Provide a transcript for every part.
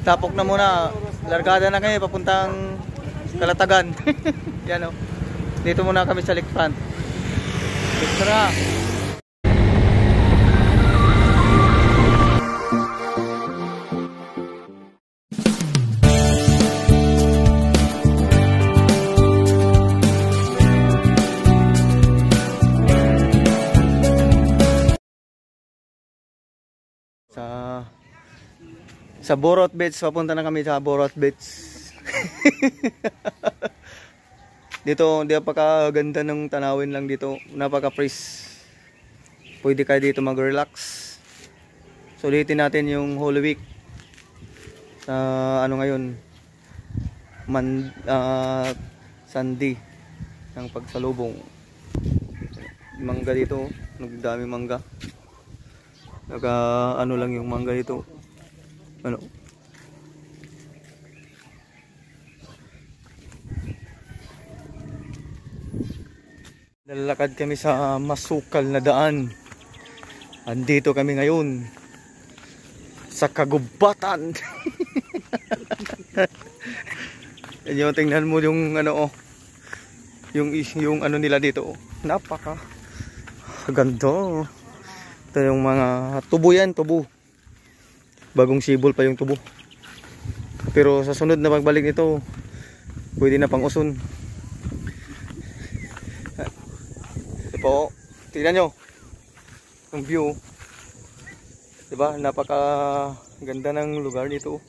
Tapok na muna. Largada na kayo papuntang Kalatagan. Yan o. Dito muna kami sa lakefront. Tara. Sa Borot Beach, papunta na kami sa Borot Beach. Dito, napakaganda ng tanawin lang dito. Napaka-fresh. Pwede kayo dito mag-relax. Sulitin natin yung Holy Week. Sa ano ngayon? Sunday ng pagsalubong. Mangga dito. Nagdami mangga. Ano lang yung mangga dito. Ano? Lalakad kami sa masukal na daan. Andito kami ngayon sa kagubatan. Yan, tingnan mo yung ano, yung ano nila dito. Napaka ganda. Ito yung mga tubo yan, tubo. Bagong sibol pa yung tubo. Pero sa sunod na pagbalik nito, pwede na pang uson. Ito po, tignan nyo yung view. Diba? Napaka ganda ng lugar dito.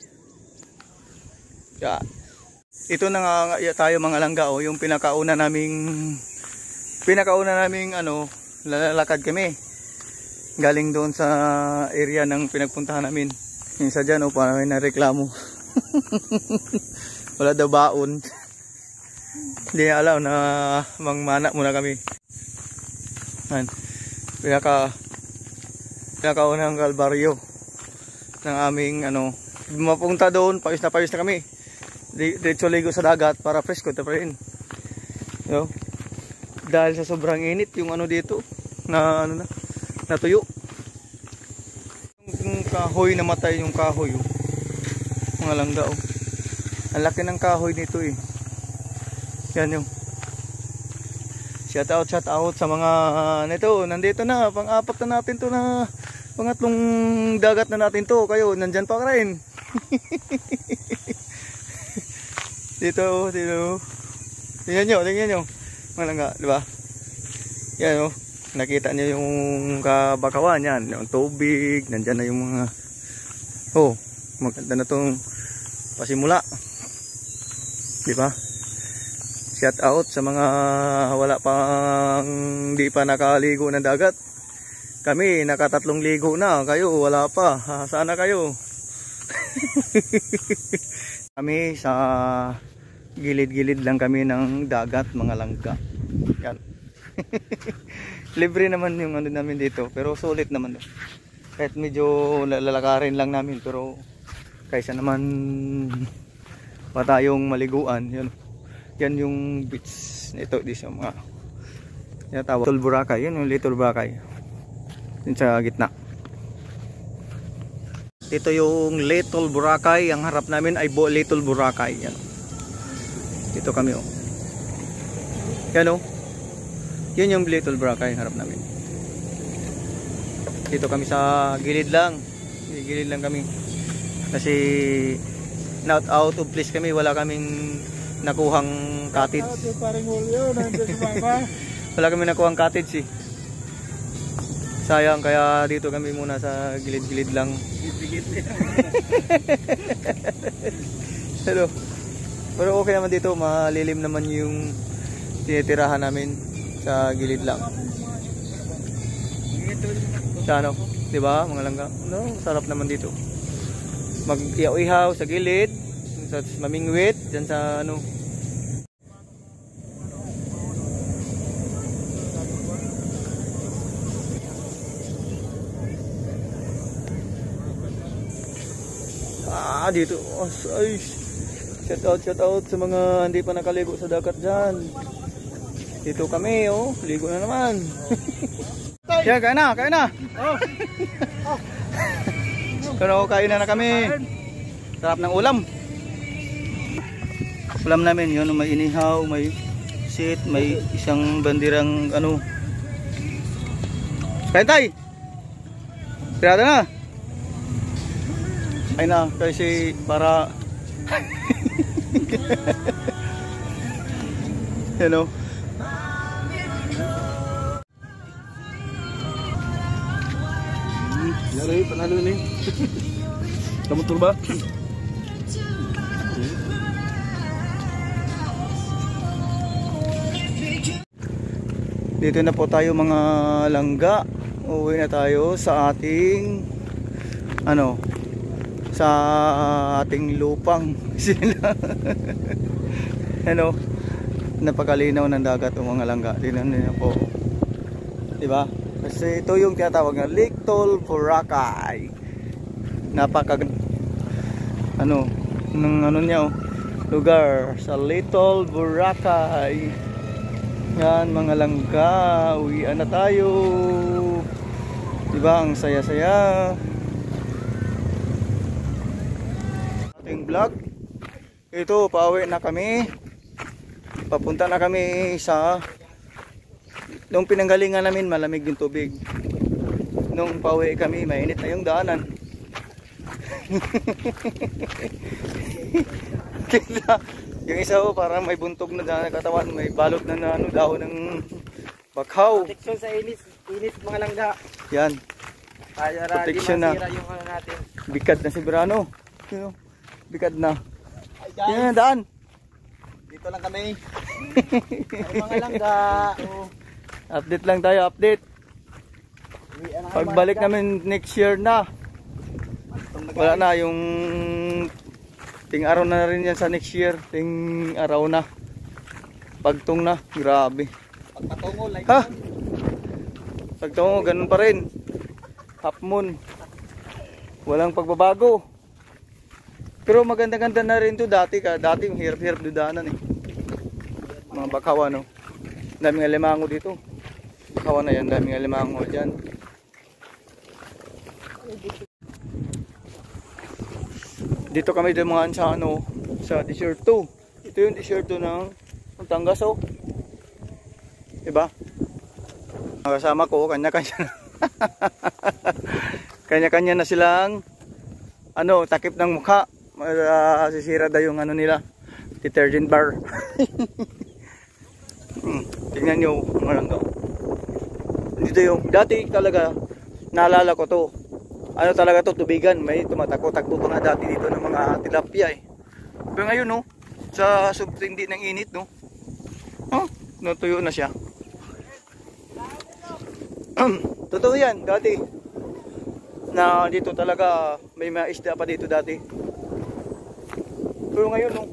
Yeah. Ito na nga tayo mga langga, oh, yung pinakauna naming ano, lalakad kami. Galing doon sa area ng pinagpuntahan namin. Minsan dyan, oh, parang may nareklamo. Wala daw baon. Hindi alam na mangmana muna kami. Pinakaunang kalbaryo ng aming ano. Mapunta doon, pawis na kami. Diretso ligo sa dagat para presko pa rin. You know? Dahil sa sobrang init yung ano dito na ano na natuyo. Yung kahoy, namatay yung kahoy, oh. Mga langga, oh. Ang laki ng kahoy nito eh. Yan yung shout out sa mga nandito na, pang-apat na natin to, na pangatlong dagat na natin to. Kayo nandyan pa rin. dito tingnan nyo mga langga, diba? Yan, oh. Nakita niyo yung kabakawan yan, yung tubig, nandyan na yung mga, oh, maganda na tong pasimula, di ba? Shout out sa mga wala pang di pa nakaligo ng dagat. Kami nakatatlong ligo na, kayo wala pa. Sana kayo. Kami sa gilid-gilid lang kami ng dagat, mga langga. Yan. Libre naman yung ano namin dito, pero sulit naman. Kahit medyo lalakarin lang namin, pero kaysa naman pa tayong maliguan, yun. Yan yung beach nito, di sa mga tinatawag Little Boracay. Yun yung Little Boracay. Yun sa gitna. Dito yung Little Boracay. Ang harap namin ay Little Boracay. Yan. Dito kami, oh. Yan, oh. Yun yung Little Boracay harap namin. Dito kami sa gilid lang. Gilid lang kami. Kasi not out of place kami. Wala kaming nakuhang cottage. Wala kami nakuhang cottage eh. Sayang, kaya dito kami muna sa gilid-gilid lang. Hello. Pero okay naman dito. Malilim naman yung tinitirahan namin. Sa gilid lang. Sa ano, 'di ba, mga langga? No, sarap naman dito. Mag-ihaw-ihaw sa gilid, sa mamingwit diyan sa ano. Dito. Ay. Shout out sa mga hindi pa nakaligo sa dagat diyan. Dito kami, oh, ligo na naman. Yan, kain na. Oh. Pero kain na kami. Sarap ng ulam. Ulam namin yun, may inihaw, may sit, may isang bandirang ano. Kain tay! Pirata na! Ay na, kasi para you know. Yari, panalo ni. Kamutul ba? Dito na po tayo mga langga. Uwi na tayo sa ating ano, sa ating lupang sila. Ano, napakalinaw ng dagat ng mga langga. Tingnan niyo po. 'Di ba? Kasi ito yung tinatawag na Lake Tol, Boracay. Napaka ano, ng ano niya oh, lugar sa Little Boracay. Yan mga langga, uwian na tayo. Diba ang saya-saya ating vlog. Ito, pauwi na kami. Papunta na kami sa nung pinanggalingan namin, malamig yung tubig. Nung pauwi kami, mainit na yung daanan. Yung isa ko parang may buntog na daan katawan, may balot na ano, dahon ng bakhaw. Protection sa init mga langga. Yan. Para protection na. yung ano natin. Bikad na si Brano. You know, bikad na. Yan ang daan. Dito lang kami. Ay, mga langga. Update lang tayo, update. Pagbalik namin next year na. Wala na yung ting araw na rin yan sa next year. Ting araw na. Pagtong na. Grabe. Pagpatungo, like ha? Pagtungo, ganun pa rin. Half moon. Walang pagbabago. Pero maganda-ganda na rin to dati ka. Dati yung hirap-hirap dudanan eh. Mga bakawa no. Daming alimango dito. Bakawa na yan. Daming alimango dyan. Dito kami dumaan sa ano, sa desierto. Ito yung desierto ng Batangas oh. Diba? Ang kasama ko, kanya-kanya na. Kanya-kanya na silang ano, takip ng mukha. Sisira daw yung ano nila, detergent bar. Tingnan nyo, malanggaw. Dito yung, dati talaga, naalala ko to. Ano talaga to, tubigan. May tumatakbo-takbo pa nga dati dito ng mga tilapia eh. Pero ngayon no, sa subtindi ng init no, oh, natuyo na siya. Totoo yan, dati. Na dito talaga, may mga isda pa dito dati. Pero ngayon no,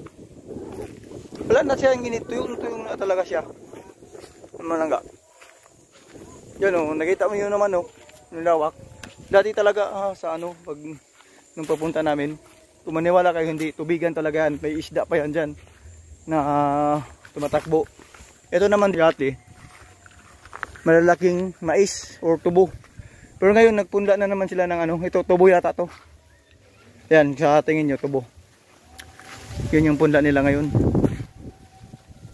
wala na siya yung init, tuyong na talaga siya. Malangga. Yan no, nakita mo yun naman no, nilawak. Dati talaga sa ano, pag nung papunta namin, kung maniwala kayo hindi, tubigan talaga yan. May isda pa yan dyan na tumatakbo. Ito naman dati, malalaking mais or tubo. Pero ngayon nagpunla na naman sila ng ano, ito tubo yata to. Yan, sa tingin nyo, tubo. Yun yung punla nila ngayon.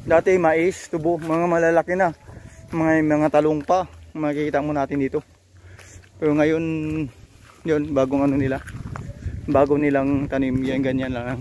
Dati mais, tubo, mga malalaki na. Mga talong pa, makikita mo natin dito. Pero ngayon, yun, bagong ano nila. Bago nilang tanim, yan, ganyan lang.